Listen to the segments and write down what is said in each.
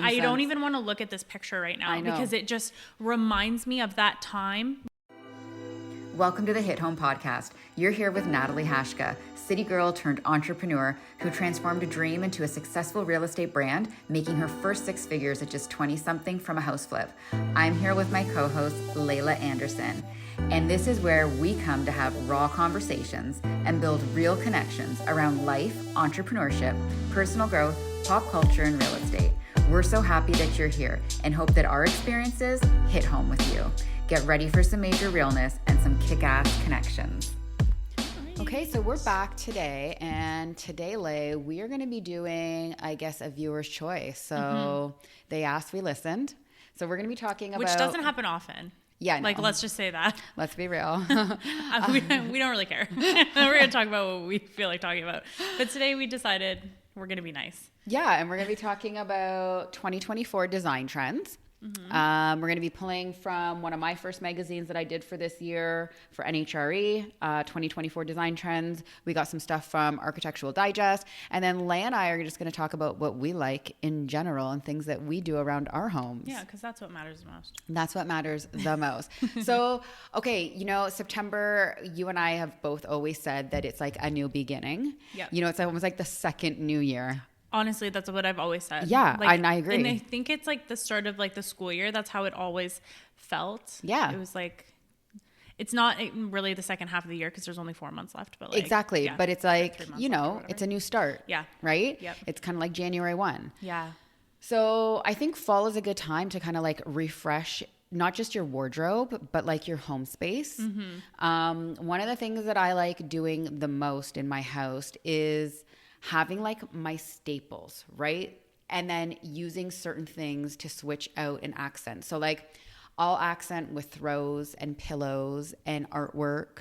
I don't even want to look at this picture right now because it just reminds me of that time. Welcome to the Hit Home Podcast. You're here with Natalie Hashka, city girl turned entrepreneur who transformed a dream into a successful real estate brand, making her first 6 figures at just 20-something from a house flip. I'm here with my co-host, Layla Anderson. And this is where we come to have raw conversations and build real connections around life, entrepreneurship, personal growth, pop culture, and real estate. We're so happy that you're here and hope that our experiences hit home with you. Get ready for some major realness and some kick-ass connections. Okay, so we're back today, and today, Lay, we are going to be doing, I guess, a viewer's choice. So they asked, we listened. So we're going to be talking about... Which doesn't happen often. Yeah, like, let's just say that. Let's be real. we don't really care. We're going to talk about what we feel like talking about. But today we decided we're going to be nice. Yeah, and we're going to be talking about 2024 design trends. We're going to be pulling from one of my first magazines that I did for this year for NHRE, 2024 design trends. We got some stuff from Architectural Digest. And then Lay and I are just going to talk about what we like in general and things that we do around our homes. Yeah, because that's what matters the most. That's what matters the most. So, okay, you know, September, you and I have both always said that it's like a new beginning. Yeah. You know, it's almost like the second new year. Honestly, that's what I've always said. Yeah, like, I agree. And I think it's like the start of like the school year. That's how it always felt. Yeah. It was like, it's not really the second half of the year because there's only 4 months left. But like, exactly. Yeah, but it's like, you know, it's it's a new start. Yeah. Right? Yep. It's kind of like January 1. Yeah. So I think fall is a good time to kind of like refresh not just your wardrobe, but like your home space. One of the things that I like doing the most in my house is having like my staples, right? And then using certain things to switch out and accent. So like I'll accent with throws and pillows and artwork,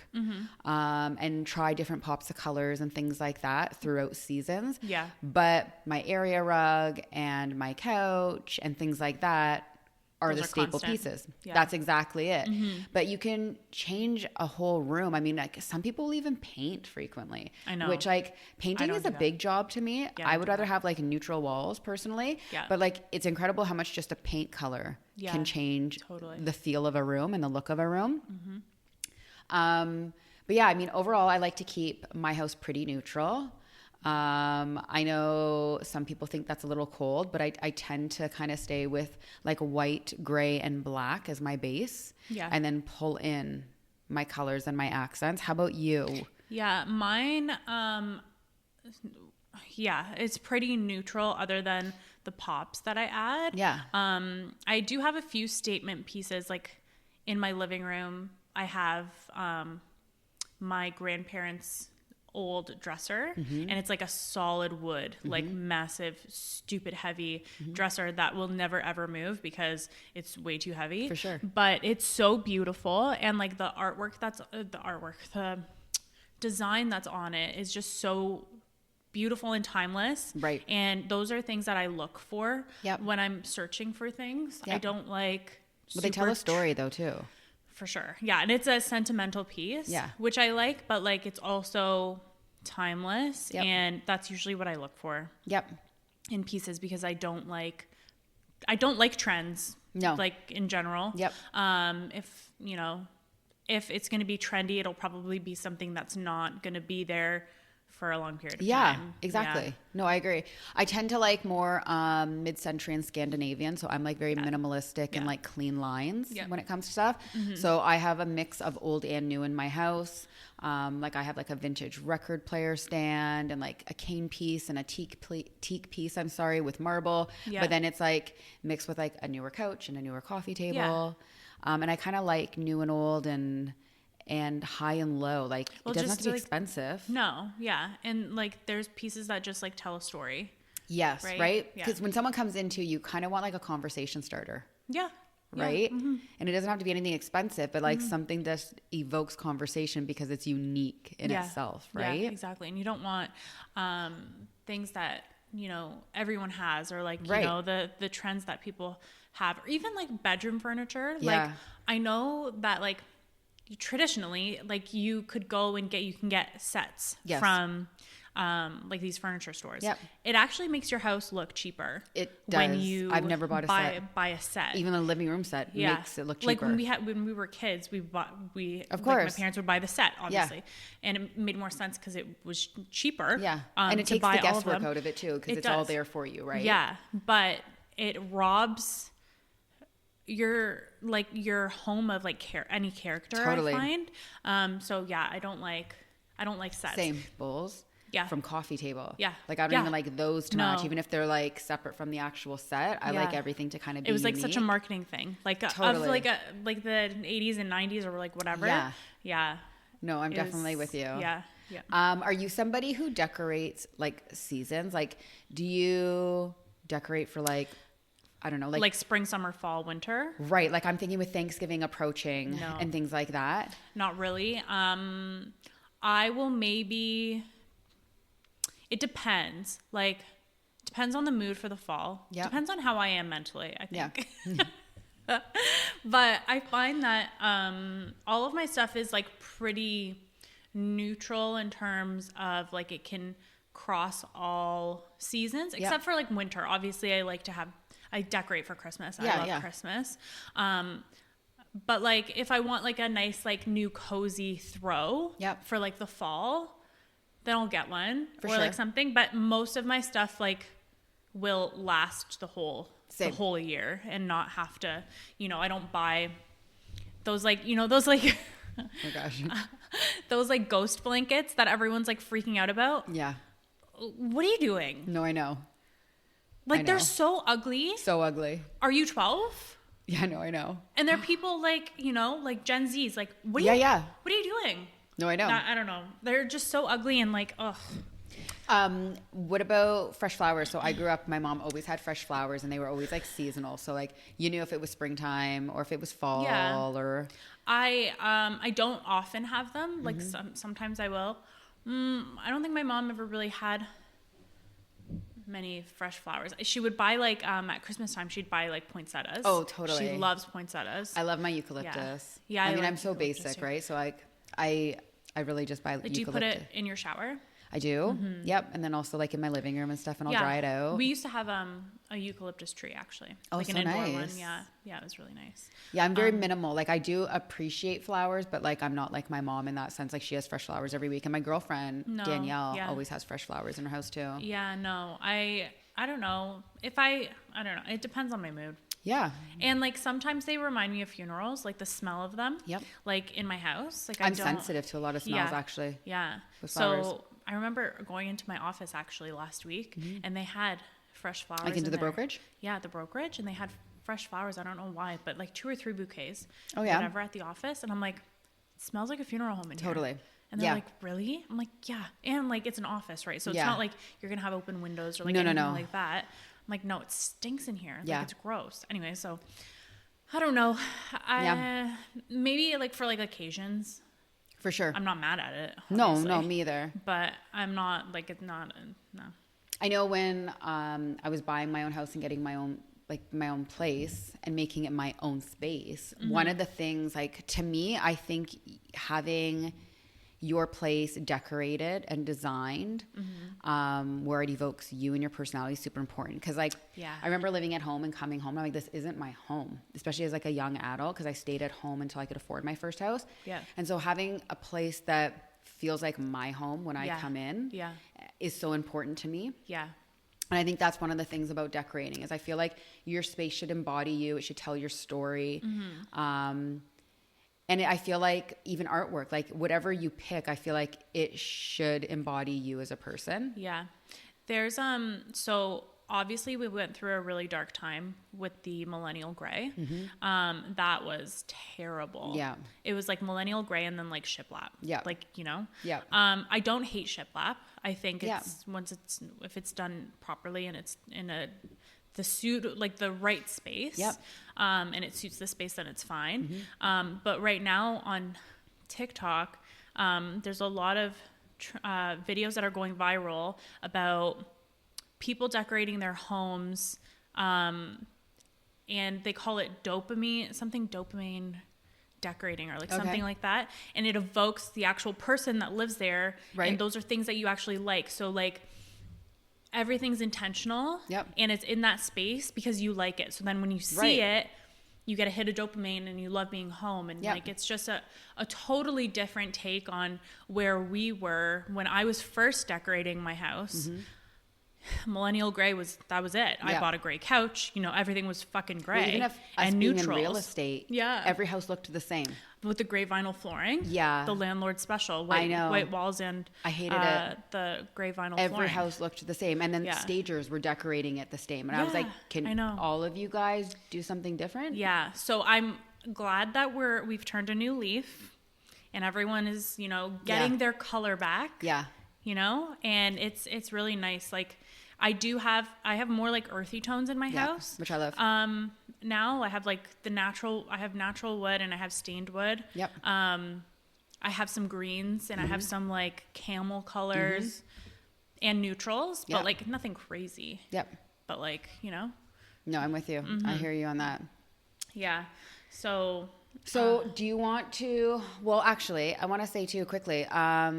and try different pops of colors and things like that throughout seasons. Yeah. But my area rug and my couch and things like that are Those the are staple constant. pieces. Yeah. That's exactly it. But you can change a whole room. I mean, like some people even paint frequently. I know. Which like painting don't is do a that. big job to me. Yeah, I would rather have like neutral walls personally. Yeah. But like it's incredible how much just a paint color can change the feel of a room and the look of a room. But yeah, I mean, overall, I like to keep my house pretty neutral. I know some people think that's a little cold, but I tend to kind of stay with like white, gray, and black as my base. Yeah. And then pull in my colors and my accents. How about you? Yeah. Mine, yeah, it's pretty neutral other than the pops that I add. Yeah. I do have a few statement pieces like in my living room. I have, my grandparents' old dresser, and it's like a solid wood, like massive, stupid heavy dresser that will never ever move because it's way too heavy. For sure. But it's so beautiful, and like the the design that's on it is just so beautiful and timeless. Right. And those are things that I look for Yep. when I'm searching for things. Yep. I don't like. But they tell a story though too. For sure. Yeah. And it's a sentimental piece, Yeah. which I like, but like it's also timeless. Yep. And that's usually what I look for Yep. in pieces because I don't like trends. No. Like in general. Yep. If it's going to be trendy, it'll probably be something that's not going to be there for a long period of Yeah, time. exactly. Yeah. No, I agree. I tend to like more mid-century and Scandinavian. So I'm like very minimalistic and like clean lines when it comes to stuff. So I have a mix of old and new in my house. Like I have like a vintage record player stand and like a cane piece and a teak piece, with marble. Yeah. But then it's like mixed with like a newer couch and a newer coffee table. And I kind of like new and old and high and low. Like it doesn't have to be expensive. No. Yeah. And like there's pieces that just like tell a story. Yes. Right. Yeah. Because when someone comes into you kind of want like a conversation starter. Yeah. Right. And it doesn't have to be anything expensive, but like something that evokes conversation because it's unique in itself. Right. Yeah, exactly. And you don't want things that, everyone has or like, the trends that people have or even like bedroom furniture. Yeah. Like I know that like traditionally, like you could go and you can get sets from like these furniture stores. Yep. It actually makes your house look cheaper. It does. When you I've never bought a set. Buy a set. Even a living room set makes it look cheaper. Like when we were kids, of course, like my parents would buy the set, obviously, and it made more sense because it was cheaper. Yeah, and it takes the guesswork out of it too, because it's all there for you, right? Yeah, but it robs your home of like any character. Totally. I find. So yeah, I don't like sets. Same bowls. Yeah. From coffee table. Yeah. Like I don't even like those to match, even if they're like separate from the actual set. I like everything to kind of be It was like unique. such a marketing thing. Like totally. of like the 80s and 90s or like whatever. Yeah. Yeah. No, I'm definitely with you. Yeah. Yeah. Are you somebody who decorates like seasons? Like do you decorate for like, I don't know, like spring, summer, fall, winter? Right. Like I'm thinking with Thanksgiving approaching and things like that. Not really. I will maybe... It depends. Like, depends on the mood for the fall. Yep. Depends on how I am mentally, I think. Yeah. But I find that all of my stuff is like pretty neutral in terms of like it can cross all seasons, except for like winter. Obviously, I decorate for Christmas. I love Christmas. But like if I want like a nice like new cozy throw for like the fall, then I'll get one like something. But most of my stuff like will last the whole year and not have to, I don't buy those like, those like, oh my gosh, those like ghost blankets that everyone's like freaking out about. Yeah. What are you doing? No, I know. Like they're so ugly. So ugly. Are you 12? Yeah, no, I know. And there are people like, like Gen Z's like, what are you doing? No, I know. I don't know. They're just so ugly and like, ugh. What about fresh flowers? So I grew up, my mom always had fresh flowers and they were always like seasonal. So like you knew if it was springtime or if it was fall or. I don't often have them. Like sometimes I will. I don't think my mom ever really had many fresh flowers. She would buy like at Christmas time she'd buy like poinsettias. Oh, totally. She loves poinsettias. I love my eucalyptus. Yeah, I mean, I'm so basic, right? So like I really just buy eucalyptus. Do you put it in your shower? I do. Mm-hmm. Yep. And then also like in my living room and stuff, and I'll dry it out. We used to have a eucalyptus tree actually. Oh, like so an indoor nice. one. Yeah. Yeah, it was really nice. Yeah, I'm very minimal. Like I do appreciate flowers, but like I'm not like my mom in that sense. Like she has fresh flowers every week. And my girlfriend, Danielle, always has fresh flowers in her house too. Yeah, no. I don't know. I don't know. It depends on my mood. Yeah. And like sometimes they remind me of funerals, like the smell of them. Yep. Like in my house. Like I'm sensitive to a lot of smells actually. Yeah. So I remember going into my office actually last week and they had fresh flowers. Like into the brokerage? Yeah, the brokerage. And they had fresh flowers. I don't know why, but like 2 or 3 bouquets. Oh yeah. Whatever at the office. And I'm like, it smells like a funeral home in here. Totally. And they're like, really? I'm like, yeah. And like, it's an office, right? So it's not like you're going to have open windows or like anything like that. I'm like, no, it stinks in here. Like, it's gross. Anyway, so I don't know. Maybe like for like occasions. For sure. I'm not mad at it. Obviously. No, me either. But I'm not like, it's not, no. I know when I was buying my own house and getting my own place and making it my own space, one of the things like to me, I think having your place decorated and designed where it evokes you and your personality is super important. Because like I remember living at home and coming home, I'm like, this isn't my home, especially as like a young adult, because I stayed at home until I could afford my first house. And so having a place that feels like my home when I come in is so important to me. And I think that's one of the things about decorating is I feel like your space should embody you. It should tell your story. And I feel like even artwork, like whatever you pick, I feel like it should embody you as a person. Yeah. There's, so obviously we went through a really dark time with the millennial gray. That was terrible. Yeah. It was like millennial gray and then like shiplap. Yeah. Like, Yeah. I don't hate shiplap. I think it's if it's done properly and it's in the suit, like the right space, and it suits the space, then it's fine. But right now on TikTok, there's a lot of videos that are going viral about people decorating their homes, and they call it dopamine decorating or like something like that. And it evokes the actual person that lives there. Right. And those are things that you actually like. So like everything's intentional. Yep. And it's in that space because you like it. So then when you see it, you get a hit of dopamine and you love being home. And like, it's just a totally different take on where we were when I was first decorating my house. Millennial gray was it. Yeah. I bought a gray couch, you know, everything was fucking gray. Well, even if and being neutrals. in real estate, every house looked the same. With the gray vinyl flooring. Yeah. The landlord special. White walls and I hated it. The gray vinyl flooring. Every house looked the same. And then stagers were decorating it the same. And I was like, can all of you guys do something different? Yeah. So I'm glad that we've turned a new leaf and everyone is, you know, getting their color back. Yeah. You know, and it's really nice. Like I have more like earthy tones in my house. Which I love. Now I have like natural wood and I have stained wood. Yep. I have some greens and I have some like camel colors and neutrals, but like nothing crazy. Yep. But like, you know. No, I'm with you. I hear you on that. Yeah. So do you want to, well, actually, I want to say too quickly, a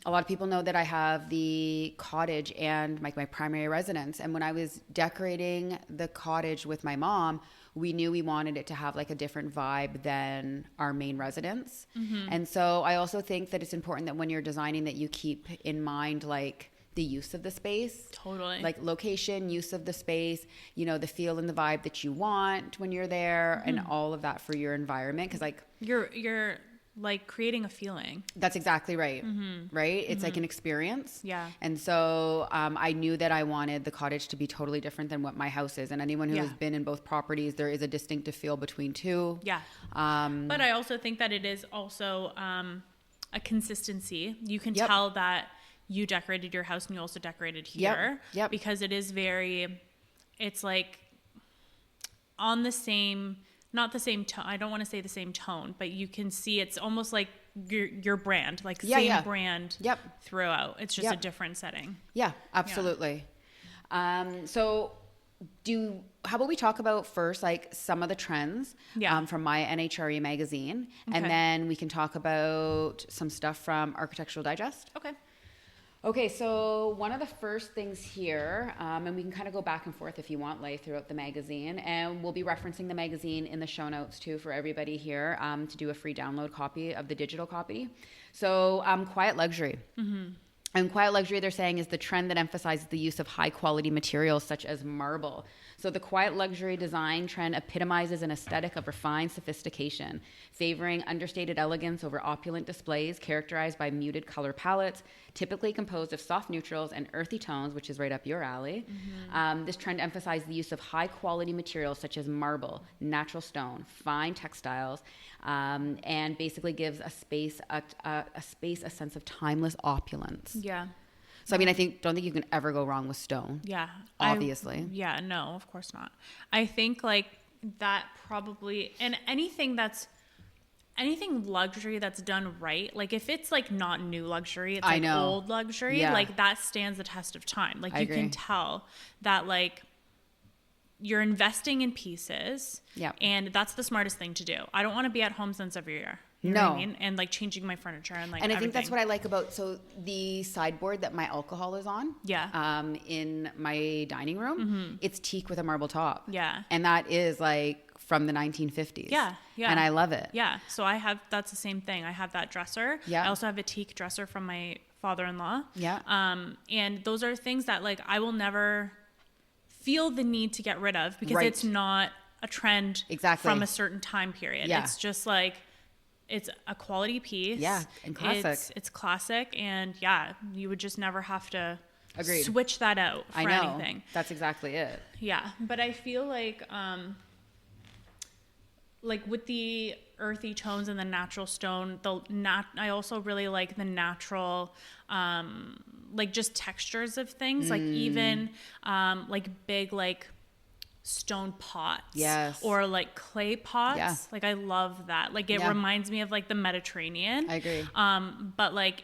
lot of people know that I have the cottage and like my primary residence. And when I was decorating the cottage with my mom, we knew we wanted it to have like a different vibe than our main residence. And so I also think that it's important that when you're designing that you keep in mind like the use of the space. Totally. Like location, use of the space, you know, the feel and the vibe that you want when you're there and all of that for your environment. Cause like you're like creating a feeling. That's exactly right. Right. It's like an experience. Yeah. And so I knew that I wanted the cottage to be totally different than what my house is. And anyone who has been in both properties, there is a distinctive feel between two. Yeah. But I also think that it is also a consistency. You can tell that you decorated your house and you also decorated here. Yep. Because it is it's like on the same, not the same tone. I don't want to say the same tone, but you can see it's almost like your brand, like same brand throughout. It's just a different setting. Yeah, absolutely. So how about we talk about first, like some of the trends from my NHRE magazine, and then we can talk about some stuff from Architectural Digest. Okay, so one of the first things here, and we can kind of go back and forth if you want, Lai, throughout the magazine, and we'll be referencing the magazine in the show notes too for everybody here to do a free download copy of the digital copy. So quiet luxury. And quiet luxury, they're saying, is the trend that emphasizes the use of high quality materials such as marble. So the quiet luxury design trend epitomizes an aesthetic of refined sophistication, favoring understated elegance over opulent displays characterized by muted color palettes, typically composed of soft neutrals and earthy tones, which is right up your alley. This trend emphasizes the use of high quality materials such as marble, natural stone, fine textiles, and basically gives a space a sense of timeless opulence. Yeah. So, I mean, don't think you can ever go wrong with stone. Yeah. Obviously. No, of course not. I think like that probably, and anything luxury that's done right, like if it's like not new luxury, it's like old luxury, like that stands the test of time. Like you can tell that like you're investing in pieces and that's the smartest thing to do. I don't want to be at home since every year. You know what I mean? And like changing my furniture and like I think that's what I like about the sideboard that my alcohol is on. Yeah. In my dining room, it's teak with a marble top. Yeah. And that is like from the 1950s. Yeah. Yeah. And I love it. Yeah. So that's the same thing. I have that dresser. Yeah. I also have a teak dresser from my father-in-law. Yeah. And those are things that like I will never feel the need to get rid of because it's not a trend from a certain time period. Yeah. It's just like it's a quality piece. Yeah, and classic. It's classic, and you would just never have to switch that out for anything. That's exactly it. Yeah, but I feel like with the earthy tones and the natural stone, I also really like the natural, like just textures of things, like even like big like stone pots or like clay pots. Like I love that. Like it reminds me of like the Mediterranean. I agree. But like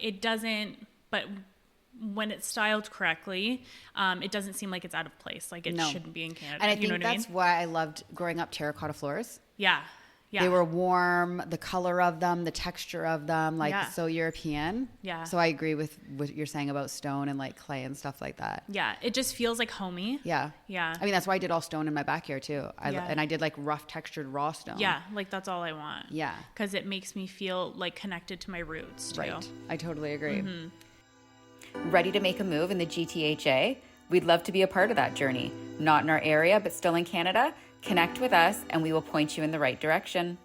but when it's styled correctly, it doesn't seem like it's out of place. Like it shouldn't be in Canada. And I think that's why I loved growing up terracotta floors. Yeah. They were warm, the color of them, the texture of them, like so European. Yeah. So I agree with what you're saying about stone and like clay and stuff like that. Yeah. It just feels like homey. Yeah. Yeah. I mean, that's why I did all stone in my backyard too. And I did like rough textured raw stone. Yeah. Like that's all I want. Yeah. Because it makes me feel like connected to my roots too. Right. I totally agree. Mm-hmm. Ready to make a move in the GTHA? We'd love to be a part of that journey. Not in our area, but still in Canada? Connect with us and we will point you in the right direction.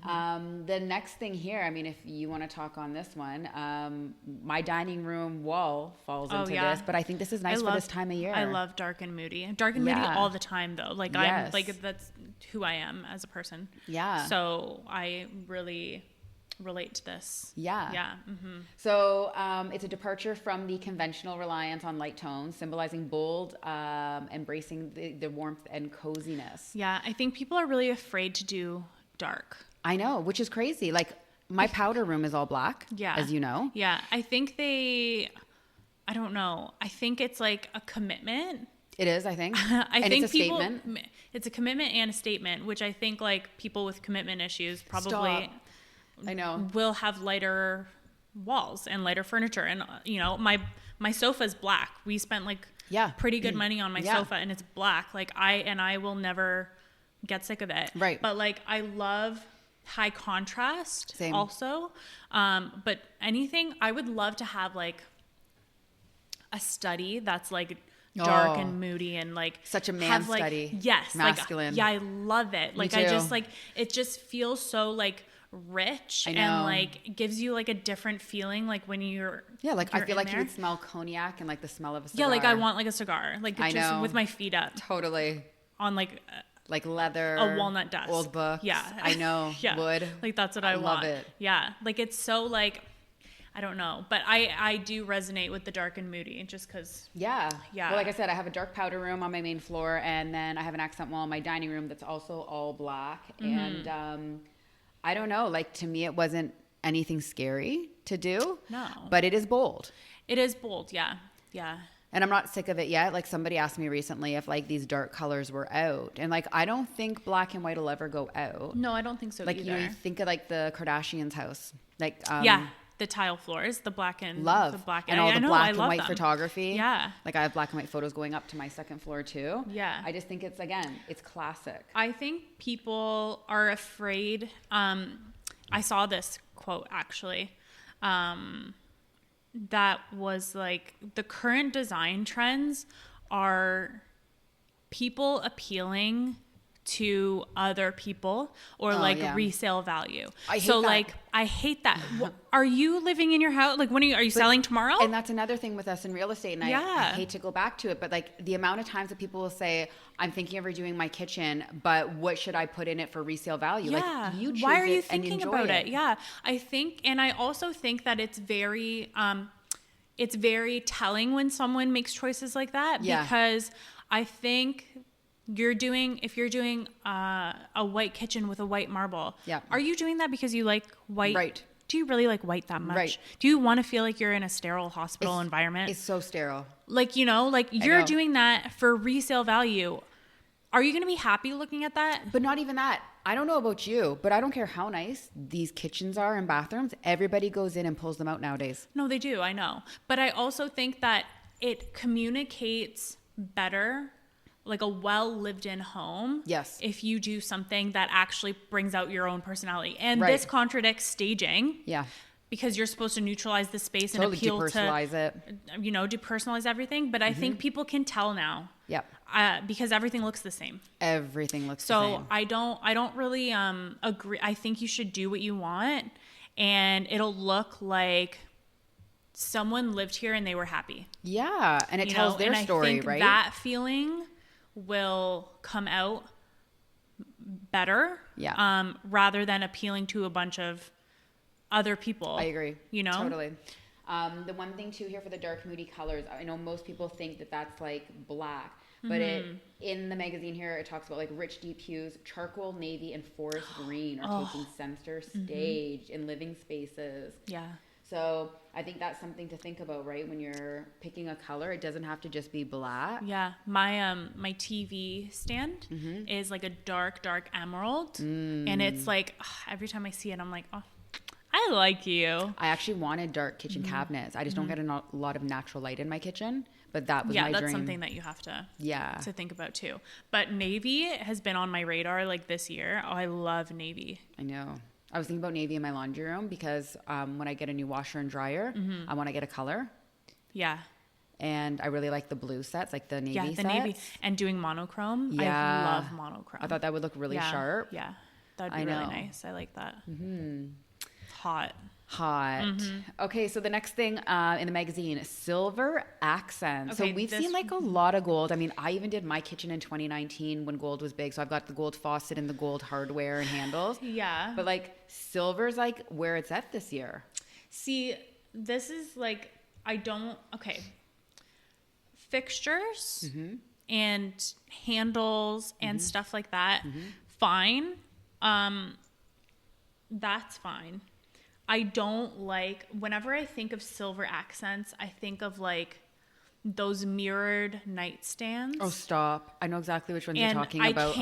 The next thing here, I mean, if you want to talk on this one, my dining room wall falls into this, but I think this is nice for this time of year. I love dark and moody. Dark and moody all the time though. Like I'm like, that's who I am as a person. Yeah. So I really relate to this. Yeah. Yeah. Mm-hmm. So it's a departure from the conventional reliance on light tones, symbolizing bold, embracing the warmth and coziness. Yeah. I think people are really afraid to do dark. I know, which is crazy. Like my powder room is all black, as you know. Yeah. I think I don't know. I think it's like a commitment. It is, I think. I think it's a statement. It's a commitment and a statement, which I think like people with commitment issues probably I know will have lighter walls and lighter furniture. And you know, my sofa's black. We spent like pretty good money on my sofa and it's black. Like I will never get sick of it. Right. But like I love high contrast also. But anything, I would love to have like a study that's like dark and moody and like such a man study. Yes. Masculine. Like, yeah, I love it. Like I just like, it just feels so like rich and like gives you like a different feeling like when you're I feel like you would smell cognac and like the smell of a cigar. Yeah, like I want like a cigar, like just with my feet up on like leather, a walnut desk, old book. Yeah, I know. Wood. Like that's what I want. Love it. Yeah, like it's so like I don't know, but I do resonate with the dark and moody just because. Yeah. Well, like I said, I have a dark powder room on my main floor, and then I have an accent wall in my dining room that's also all black. Mm-hmm. And I don't know, like to me, it wasn't anything scary to do. No. But it is bold. It is bold. Yeah. Yeah. And I'm not sick of it yet. Like somebody asked me recently if like these dark colors were out. And like, I don't think black and white will ever go out. No, I don't think so like, either. You know, you think of like the Kardashians' house. Like, the tile floors, the black and love the black and all the black and white them. photography. Yeah. Like I have black and white photos going up to my second floor too. Yeah. I just think it's classic. I think people are afraid. I saw this quote actually. That was like the current design trends are people appealing to other people or resale value. I hate that. Are you living in your house? Like, are you selling tomorrow? And that's another thing with us in real estate. And I hate to go back to it, but like the amount of times that people will say, I'm thinking of redoing my kitchen, but what should I put in it for resale value? Yeah. Like you choose Why are you it thinking and enjoy about it? Yeah. I think, and I also think that it's very telling when someone makes choices like that because I think if you're doing a white kitchen with a white marble, are you doing that because you like white? Right. Do you really like white that much? Right. Do you want to feel like you're in a sterile hospital environment? It's so sterile. Like, you know, like you're doing that for resale value. Are you going to be happy looking at that? But not even that. I don't know about you, but I don't care how nice these kitchens are and bathrooms. Everybody goes in and pulls them out nowadays. No, they do. I know. But I also think that it communicates better, like a well lived in home. Yes. If you do something that actually brings out your own personality. And this contradicts staging. Yeah. Because you're supposed to neutralize the space and appeal depersonalize to, depersonalize everything. But I think people can tell now. Yeah. Because everything looks the same. Everything looks the same. So I don't really agree. I think you should do what you want, and it'll look like someone lived here and they were happy. Yeah, and it tells their story, I think right? That feeling will come out better. Yeah. Rather than appealing to a bunch of other people. I agree. Totally. The one thing too here for the dark moody colors, I know most people think that that's like black, but in the magazine here it talks about like rich deep hues, charcoal, navy, and forest green are taking center stage in living spaces. Yeah. So I think that's something to think about, right? When you're picking a color, it doesn't have to just be black. Yeah. My TV stand is like a dark emerald. And it's like, every time I see it, I'm like, oh, I like you. I actually wanted dark kitchen cabinets. I just don't get a lot of natural light in my kitchen, but that was my dream. Yeah, that's something that you have to think about too. But navy has been on my radar like this year. Oh, I love navy. I know. I was thinking about navy in my laundry room because when I get a new washer and dryer, I want to get a color. Yeah. And I really like the blue sets, like the navy sets. Navy. And doing monochrome. Yeah. I love monochrome. I thought that would look really sharp. Yeah. That would be really nice. I like that. Hot. Okay, so the next thing in the magazine, silver accents. Okay, so we've seen like a lot of gold. I mean, I even did my kitchen in 2019 when gold was big. So I've got the gold faucet and the gold hardware and handles. Yeah. But like silver's like where it's at this year. See, this is like, fixtures and handles and stuff like that, fine. That's fine. I don't like, whenever I think of silver accents, I think of like those mirrored nightstands. Oh, stop. I know exactly which ones you're talking about.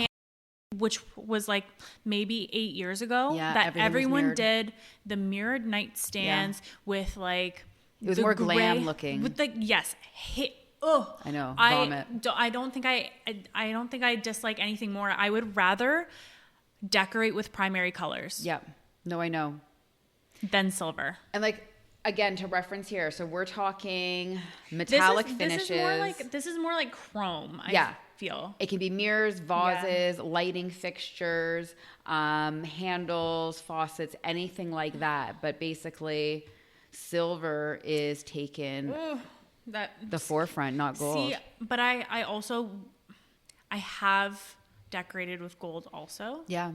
Which was like maybe 8 years ago that everyone did the mirrored nightstands with like, it was more glam looking. With like, I know. Vomit. I don't think I dislike anything more. I would rather decorate with primary colors. Yep. No, I know. Than silver. And like, again, to reference here, so we're talking metallic finishes. This is more like chrome, I feel. It can be mirrors, vases, lighting fixtures, handles, faucets, anything like that. But basically, silver is taken the forefront, not gold. See, but I have decorated with gold also. Yeah.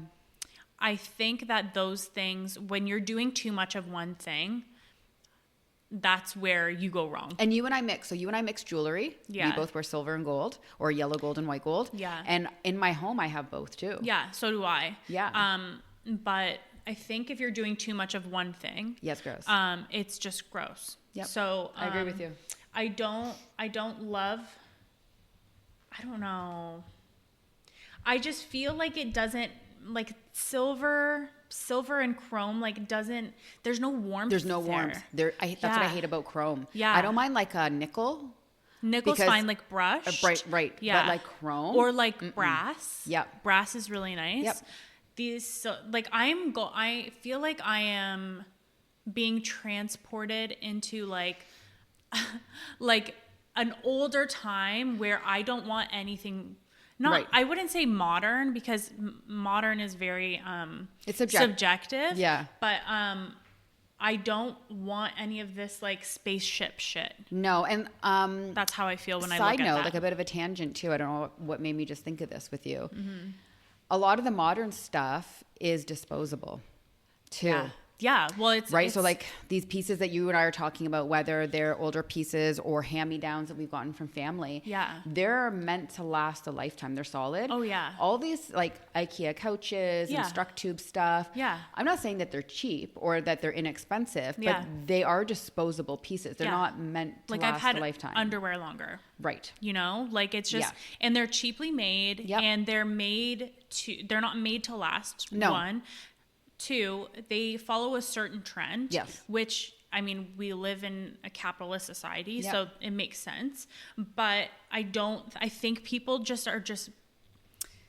I think that those things, when you're doing too much of one thing, that's where you go wrong. And you and I mix. So you and I mix jewelry. Yeah. We both wear silver and gold, or yellow gold and white gold. Yeah. And in my home, I have both too. Yeah, so do I. Yeah. But I think if you're doing too much of one thing, it's gross. It's just gross. Yep. So I agree with you. I don't love, I don't know. I just feel like it doesn't, like silver and chrome, like doesn't, there's no warmth. There's no warmth there. That's what I hate about chrome. Yeah. I don't mind like a nickel's fine, like brushed. Right. Yeah. But like chrome or like brass. Yep. Brass is really nice. Yep. I feel like I am being transported into like like an older time where I don't want anything. I wouldn't say modern, because modern is very it's subjective. Yeah. But I don't want any of this like spaceship shit. No, and that's how I feel when I look at that. Side note, like a bit of a tangent too. I don't know what made me just think of this with you. A lot of the modern stuff is disposable too. Yeah, well, it's right. So like these pieces that you and I are talking about, whether they're older pieces or hand-me-downs that we've gotten from family, they're meant to last a lifetime. They're solid. Oh yeah. All these like IKEA couches and struck tube stuff. Yeah. I'm not saying that they're cheap or that they're inexpensive, but they are disposable pieces. They're not meant to last a lifetime. I've had underwear longer. Right. You know, like it's just, and they're cheaply made, and they're not made to last. No. One. Two, they follow a certain trend, which, I mean, we live in a capitalist society, so it makes sense. But I think people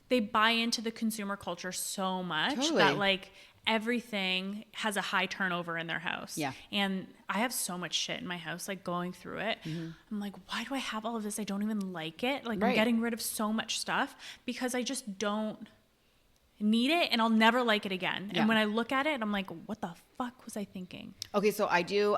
they buy into the consumer culture so much that like everything has a high turnover in their house. Yeah. And I have so much shit in my house, like going through it. I'm like, why do I have all of this? I don't even like it. Like I'm getting rid of so much stuff because I just don't need it, and I'll never like it again. And when I look at it, I'm like, what the fuck was I thinking? Okay, so I do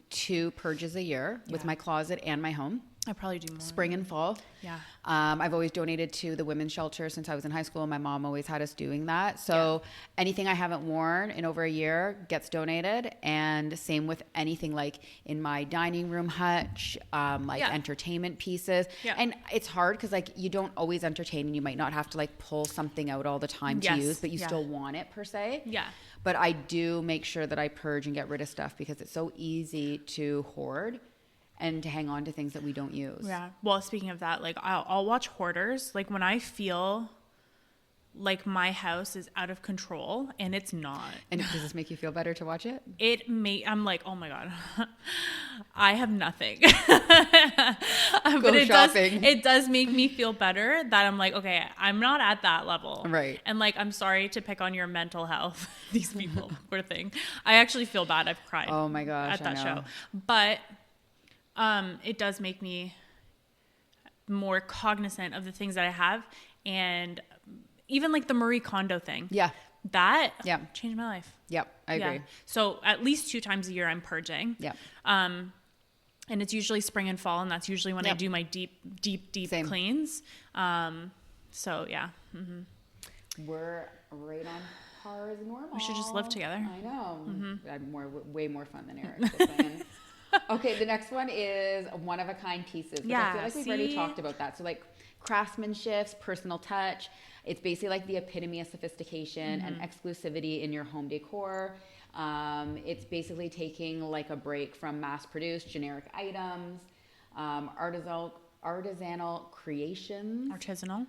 2 purges a year with my closet and my home. I probably do more. Spring and fall. Yeah. I've always donated to the women's shelter since I was in high school. My mom always had us doing that. So anything I haven't worn in over a year gets donated. And same with anything like in my dining room hutch, entertainment pieces. Yeah. And it's hard because like you don't always entertain and you might not have to like pull something out all the time to use, but you still want it per se. Yeah. But I do make sure that I purge and get rid of stuff because it's so easy to hoard and to hang on to things that we don't use. Yeah. Well, speaking of that, like I'll watch hoarders. Like when I feel like my house is out of control and it's not. And does this make you feel better to watch it? I'm like, oh my God, I have nothing. Go shopping. It does make me feel better that I'm like, okay, I'm not at that level. Right. And like, I'm sorry to pick on your mental health. These people, poor thing. I actually feel bad. I've cried. Oh my gosh. At that show. But it does make me more cognizant of the things that I have. And even like the Marie Kondo thing. Yeah. That changed my life. Yep. I agree. So at least 2 times a year I'm purging. Yep. And it's usually spring and fall. And that's usually when I do my deep cleans. So yeah. Mm-hmm. We're right on par as normal. We should just live together. I know. Mm-hmm. I'm way more fun than Eric. Just saying. Okay, the next one is one-of-a-kind pieces. I feel like we've already talked about that. So like craftsmanship, personal touch. It's basically like the epitome of sophistication and exclusivity in your home decor. It's basically taking like a break from mass-produced generic items, artisanal creations. Artisanal?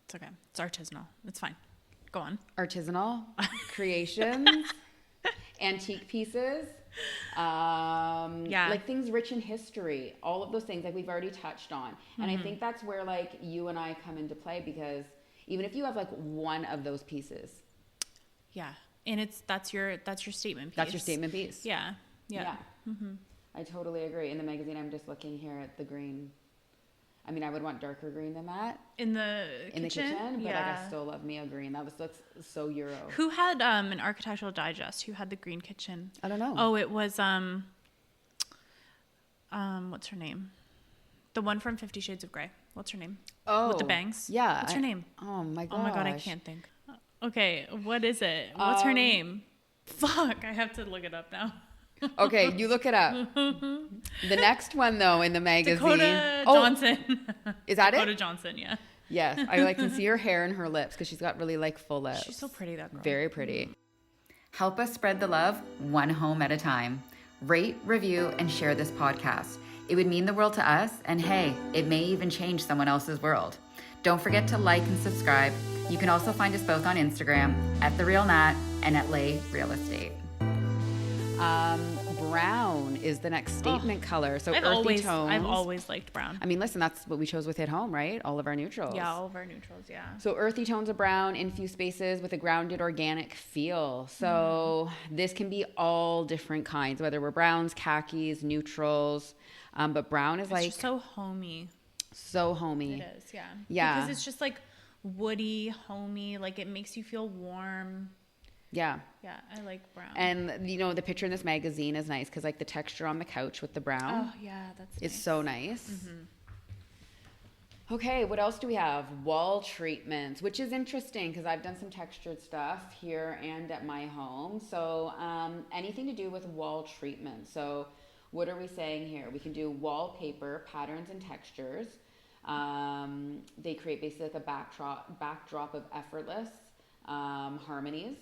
It's okay. It's artisanal. It's fine. Go on. Artisanal creations, antique pieces. Like things rich in history, all of those things like we've already touched on. And I think that's where like you and I come into play, because even if you have like one of those pieces, and that's your statement piece. That's your statement piece. Yeah. I totally agree. In the magazine, I'm just looking here at the green. I mean, I would want darker green than that in the kitchen, but like I still love me a green. That looks so Euro. Who had an Architectural Digest? Who had the green kitchen? I don't know. Oh, it was what's her name? The one from 50 Shades of Grey. What's her name? Oh, with the bangs. Yeah. What's her name? Oh my god. Oh my god, I can't think. Okay, what is it? What's her name? Fuck, I have to look it up now. Okay, you look it up. The next one, though, in the magazine. Dakota Johnson. Is that Dakota Johnson, yeah. Yes, I can see her hair and her lips because she's got really like full lips. She's so pretty, that girl. Very pretty. Help us spread the love one home at a time. Rate, review, and share this podcast. It would mean the world to us, and hey, it may even change someone else's world. Don't forget to like and subscribe. You can also find us both on Instagram @TheRealNat and @LayRealEstate. Brown is the next statement color. So earthy tones. I've always liked brown. I mean, listen, that's what we chose with Hit Home, right? All of our neutrals. Yeah, all of our neutrals, yeah. So earthy tones of brown, infused spaces with a grounded organic feel. So this can be all different kinds, whether we're browns, khakis, neutrals. But brown is just so homey. So homey. It is, yeah. Yeah. Because it's just like woody, homey. Like it makes you feel warm. Yeah. Yeah, I like brown. And, you know, the picture in this magazine is nice because, like, the texture on the couch with the brown. Oh, yeah, that's nice. It's so nice. Okay, what else do we have? Wall treatments, which is interesting because I've done some textured stuff here and at my home. So anything to do with wall treatment. So what are we saying here? We can do wallpaper, patterns, and textures. They create basically like a backdrop of effortless harmonies.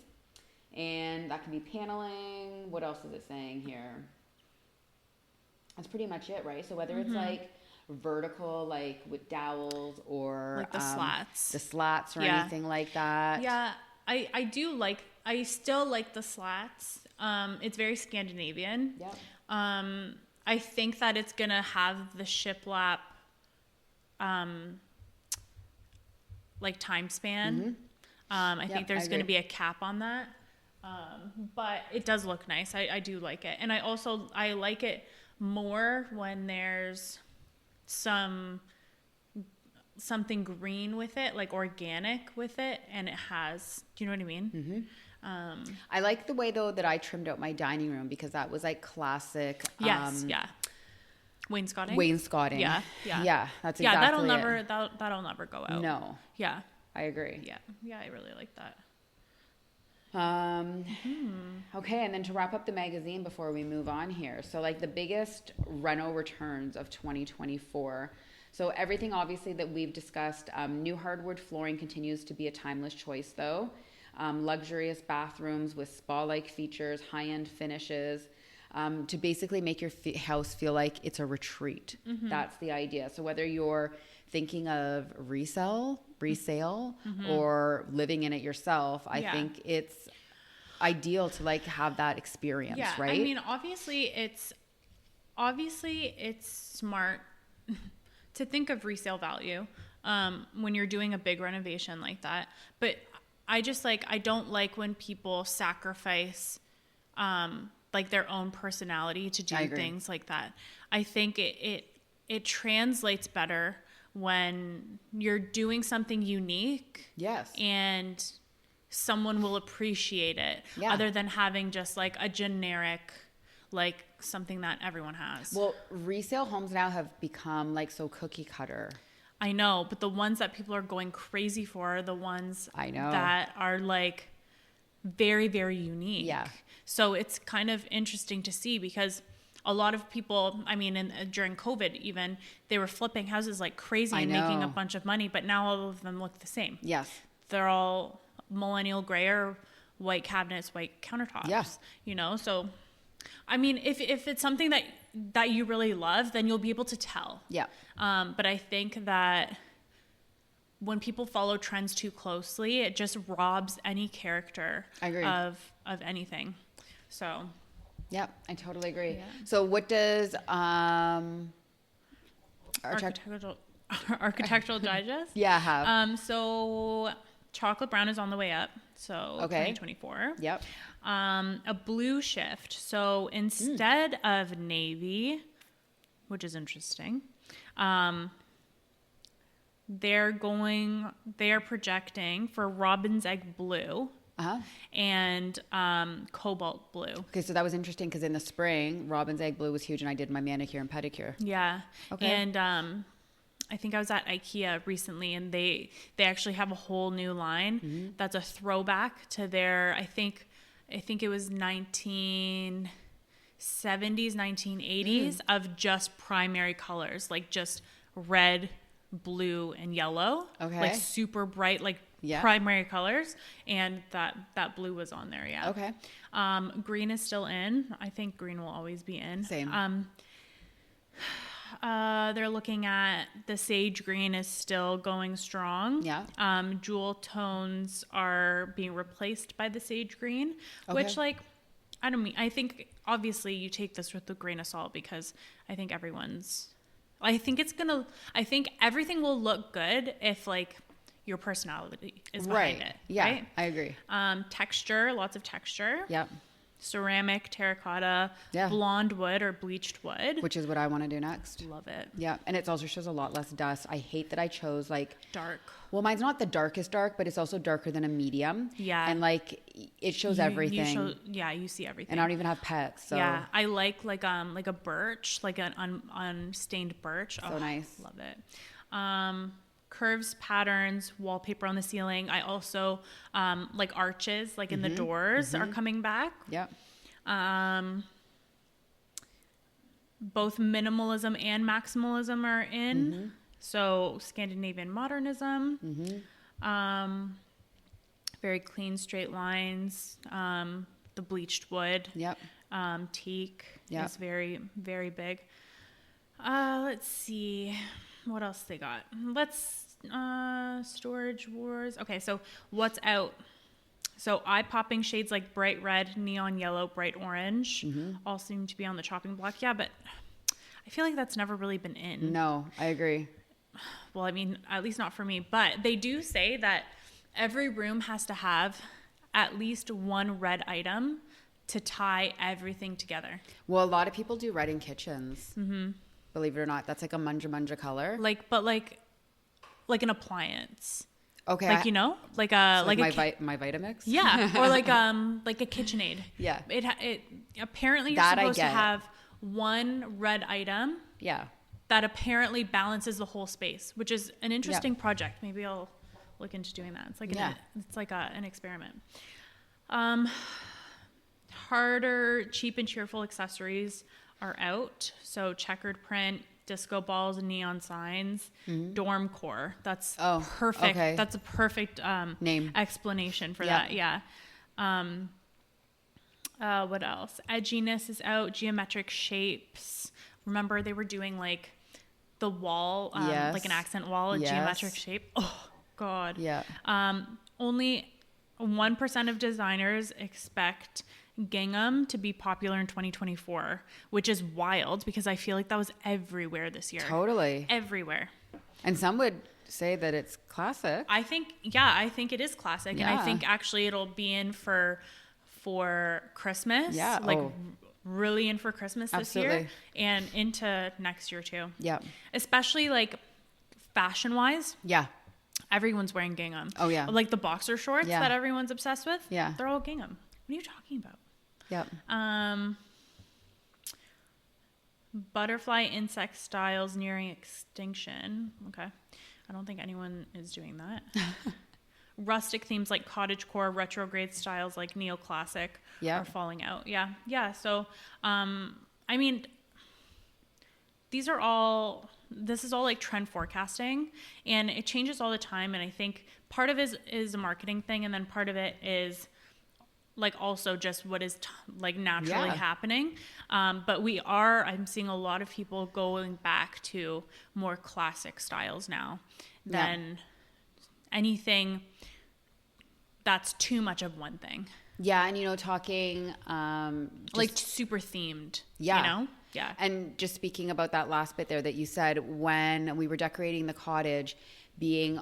And that can be paneling. What else is it saying here? That's pretty much it, right? So whether it's like vertical, like with dowels, or like the slats or anything like that. Yeah, I still like the slats. It's very Scandinavian. Yeah. I think that it's gonna have the shiplap like time span. I think there's going to be a cap on that. But it does look nice. I do like it. And I like it more when there's something green with it, like organic with it, and it has, do you know what I mean? I like the way though that I trimmed out my dining room because that was like classic. Yes, yeah. Wainscoting. Yeah. That's exactly that'll never go out. No. Yeah. I agree. Yeah, I really like that. Okay, and then to wrap up the magazine before we move on here. So like the biggest reno returns of 2024. So everything obviously that we've discussed, new hardwood flooring continues to be a timeless choice though. Luxurious bathrooms with spa-like features, high-end finishes, to basically make your house feel like it's a retreat. That's the idea. So whether you're thinking of resale, or living in it yourself, I think it's ideal to like have that experience, right? I mean, obviously it's smart to think of resale value when you're doing a big renovation like that. But I don't like when people sacrifice like their own personality to do things like that. I think it translates better when you're doing something unique. Yes. And someone will appreciate it other than having just like a generic, like something that everyone has. Well, resale homes now have become like so cookie cutter. I know, but the ones that people are going crazy for are the ones that are like very, very unique. Yeah. So it's kind of interesting to see because a lot of people, I mean, during COVID even, they were flipping houses like crazy and making a bunch of money, but now all of them look the same. Yes. They're all millennial gray or white cabinets, white countertops. Yes. You know, so, I mean, if it's something that you really love, then you'll be able to tell. Yeah. But I think that when people follow trends too closely, it just robs any character of anything. So... Yep, I totally agree. Yeah. So what does Architectural Digest have? So chocolate brown is on the way up. So 2024. Yep. A blue shift. So instead of navy, which is interesting, they're projecting for robin's egg blue. And cobalt blue. Okay, so that was interesting because in the spring, robin's egg blue was huge, and I did my manicure and pedicure. Yeah. Okay. And I think I was at IKEA recently, and they actually have a whole new line that's a throwback to their I think it was 1970s, 1980s of just primary colors, like just red, blue, and yellow. Okay. Like super bright, like primary colors, and that blue was on there. Yeah. Okay. Green is still in. I think green will always be in. Same. They're looking at the sage green is still going strong. Yeah. Jewel tones are being replaced by the sage green, which like I think obviously you take this with a grain of salt because I think everything will look good if like your personality is behind it. Yeah, right? I agree. Texture, lots of texture. Yep. Ceramic, terracotta, blonde wood or bleached wood. Which is what I want to do next. Love it. Yeah, and it also shows a lot less dust. I hate that I chose like... dark. Well, mine's not the darkest dark, but it's also darker than a medium. Yeah. And like, it shows everything. You see everything. And I don't even have pets, so... Yeah, I like a birch, like an unstained birch. So nice. Love it. Curves, patterns, wallpaper on the ceiling. I also like arches, like in the doors are coming back. Yep. Both minimalism and maximalism are in. So Scandinavian modernism. Very clean straight lines. The bleached wood. Yep. Teak is very, very big. Let's see what else they got. Storage wars. Okay, so what's out? So eye-popping shades like bright red, neon yellow, bright orange all seem to be on the chopping block. Yeah, but I feel like that's never really been in. No, I agree. Well, I mean, at least not for me. But they do say that every room has to have at least one red item to tie everything together. Well, a lot of people do red in kitchens. Believe it or not, that's like a munja color. Like an appliance. Okay. Like, you know, like a, so like my Vitamix. Yeah. Or like a KitchenAid. Yeah. It apparently you're supposed to have one red item that apparently balances the whole space, which is an interesting project. Maybe I'll look into doing that. It's like an experiment. Harder, cheap and cheerful accessories are out. So checkered print, disco balls, neon signs, dorm core. That's perfect. Okay. That's a perfect name explanation for that. Yeah. What else? Edginess is out. Geometric shapes. Remember they were doing like the wall, like an accent wall, a geometric shape. Oh God. Yeah. Only 1% of designers expect gingham to be popular in 2024, which is wild because I feel like that was everywhere this year. Totally. Everywhere. And some would say that it's classic. I think it is classic. Yeah. And I think actually it'll be in for Christmas. Yeah. Like really in for Christmas this year and into next year too. Yeah. Especially like fashion wise. Yeah. Everyone's wearing gingham. Oh yeah. Like the boxer shorts that everyone's obsessed with. Yeah. They're all gingham. What are you talking about? Yep. Butterfly insect styles nearing extinction. Okay. I don't think anyone is doing that. Rustic themes like cottagecore, retrograde styles like neoclassic are falling out. Yeah. Yeah. So, I mean, this is all like trend forecasting and it changes all the time. And I think part of it is a marketing thing. And then part of it is like also just what is like naturally happening. But I'm seeing a lot of people going back to more classic styles now than anything that's too much of one thing. Yeah. And, talking, like super themed, you know? Yeah. And just speaking about that last bit there that you said, when we were decorating the cottage, being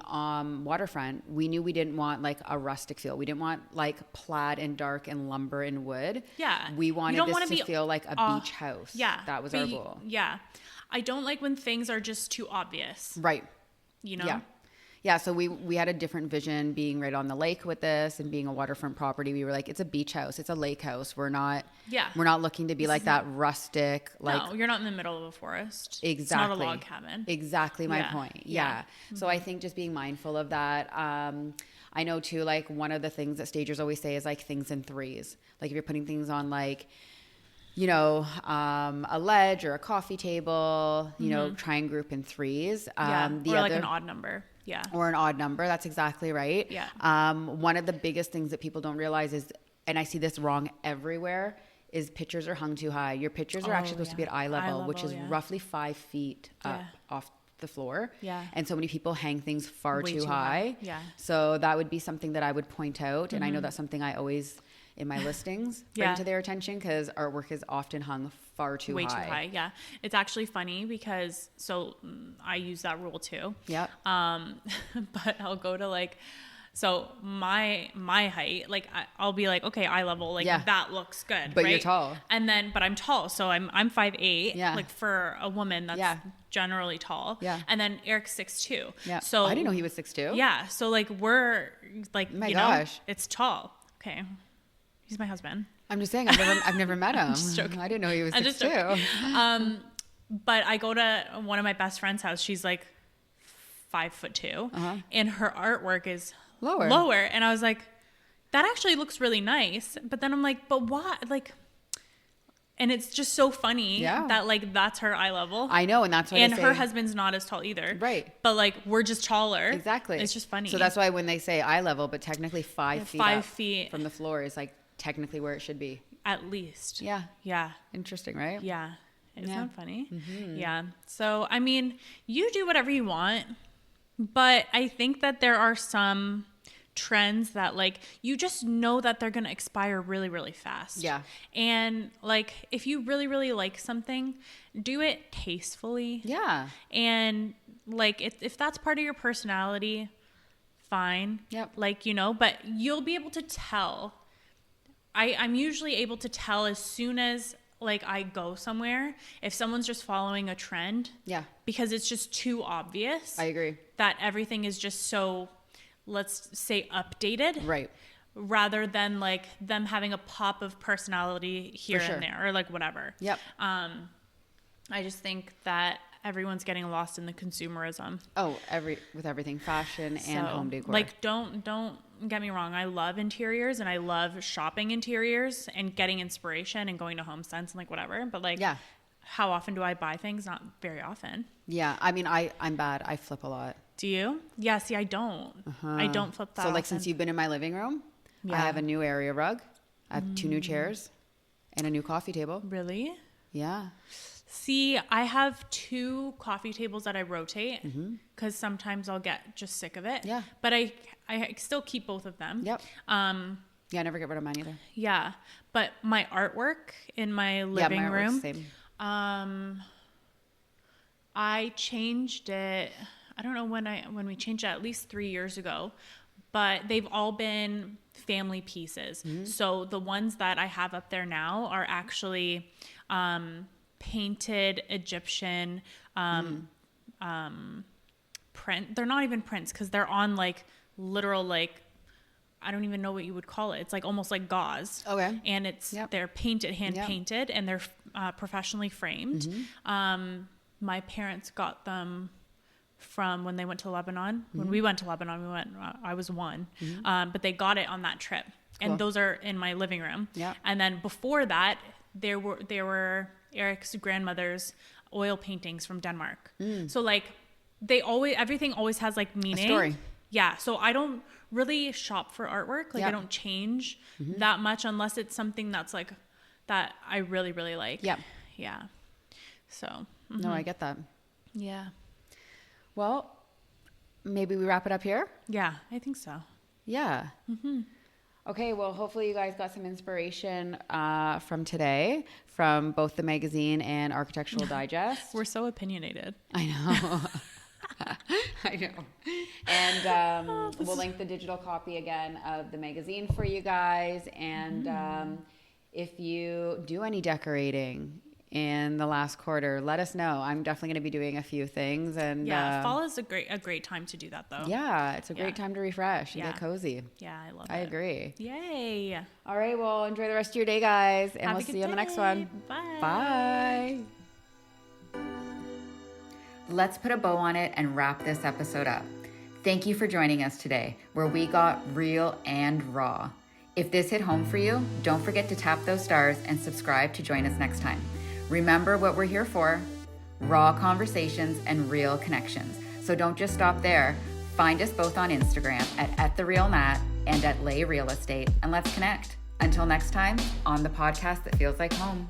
waterfront, we knew we didn't want like a rustic feel. We didn't want like plaid and dark and lumber and wood. Yeah. We wanted this to feel like a beach house. Yeah. That was our goal. Yeah. I don't like when things are just too obvious. Right. Yeah. Yeah, so we had a different vision being right on the lake with this and being a waterfront property. We were like, it's a beach house. It's a lake house. We're not looking to be like that rustic. Like, no, you're not in the middle of a forest. Exactly. It's not a log cabin. Exactly my point. Yeah. Mm-hmm. So I think just being mindful of that. I know too, like one of the things that stagers always say is like things in threes. Like if you're putting things on like, a ledge or a coffee table, try and group in threes. Or like an odd number. Yeah. Or an odd number. That's exactly right. Yeah. One of the biggest things that people don't realize is, and I see this wrong everywhere, is pictures are hung too high. Your pictures are actually supposed to be at eye level, which is roughly 5 feet up off the floor. Yeah. And so many people hang things far too high. Yeah. So that would be something that I would point out. And I know that's something I always in my listings bring to their attention because artwork is often hung far too high. Way too high, yeah. It's actually funny because, I use that rule too. Yeah. But I'll go to like, so my height, like I'll be like, okay, eye level, like that looks good. But you're tall. And then, but I'm tall. So I'm 5'8". Yeah. Like for a woman that's generally tall. Yeah. And then Eric's 6'2". Yeah. So I didn't know he was 6'2". Yeah. So like we're like, my gosh, it's tall. Okay. He's my husband. I'm just saying, I've never met him. Just joking. I didn't know he was 6'2". But I go to one of my best friend's house. She's like 5'2", and her artwork is lower. And I was like, that actually looks really nice. But then I'm like, but why? Like, and it's just so funny that like that's her eye level. I know, and that's why. And her husband's not as tall either. Right. But like we're just taller. Exactly. It's just funny. So that's why when they say eye level, but technically 5 feet from the floor is like technically where it should be. At least. Yeah. Yeah. Interesting, right? Yeah. Isn't that funny? Mm-hmm. Yeah. So, I mean, you do whatever you want, but I think that there are some trends that like you just know that they're going to expire really, really fast. Yeah. And like if you really, really like something, do it tastefully. Yeah. And like if that's part of your personality, fine. Yep. Like, but you'll be able to tell. I'm usually able to tell as soon as like I go somewhere if someone's just following a trend. Yeah. Because it's just too obvious. I agree. That everything is just so, let's say, updated. Right. Rather than like them having a pop of personality here and there or like whatever. Yep. I just think that everyone's getting lost in the consumerism. Oh, with everything, fashion and home decor. Like, don't get me wrong. I love interiors and I love shopping interiors and getting inspiration and going to Home Sense and like whatever. But like, yeah. How often do I buy things? Not very often. Yeah. I mean, I'm bad. I flip a lot. Do you? Yeah. See, I don't. I don't flip that. So like, often. since you've been in my living room, I have a new area rug. I have 2 new chairs and a new coffee table. Really? Yeah. See, I have 2 coffee tables that I rotate because sometimes I'll get just sick of it. Yeah. But I still keep both of them. Yep. Yeah, I never get rid of mine either. Yeah. But my artwork in my living room, same. I changed it. I don't know when we changed it, at least 3 years ago, but they've all been family pieces. So the ones that I have up there now are actually painted Egyptian print. They're not even prints because they're on like literal, like, I don't even know what you would call it. It's like almost like gauze. Okay. And they're painted, hand painted, and they're professionally framed. My parents got them from when they went to Lebanon. When we went to Lebanon, I was 1. But they got it on that trip. Cool. And those are in my living room. Yeah. And then before that, there were Eric's grandmother's oil paintings from Denmark. So like everything always has like meaning. A story. Yeah. So I don't really shop for artwork. Like I don't change that much unless it's something that's like that I really, really like. Yeah. Yeah. So. No, I get that. Yeah. Well, maybe we wrap it up here? Yeah, I think so. Yeah. Okay, well, hopefully you guys got some inspiration from today, from both the magazine and Architectural Digest. We're so opinionated. I know. I know. And we'll link the digital copy again of the magazine for you guys. And if you do any decorating in the last quarter, let us know. I'm definitely going to be doing a few things. And fall is a great time to do that, though. Yeah, it's a great time to refresh and get cozy. Yeah, I love it. I agree. Yay. All right, well, enjoy the rest of your day, guys, and we'll see you on the next one. Bye. Bye. Let's put a bow on it and wrap this episode up. Thank you for joining us today, where we got real and raw. If this hit home for you, don't forget to tap those stars and subscribe to join us next time. Remember what we're here for: raw conversations and real connections. So don't just stop there. Find us both on Instagram at @TheRealNat and @Lai Real Estate, and let's connect. Until next time, on the podcast that feels like home.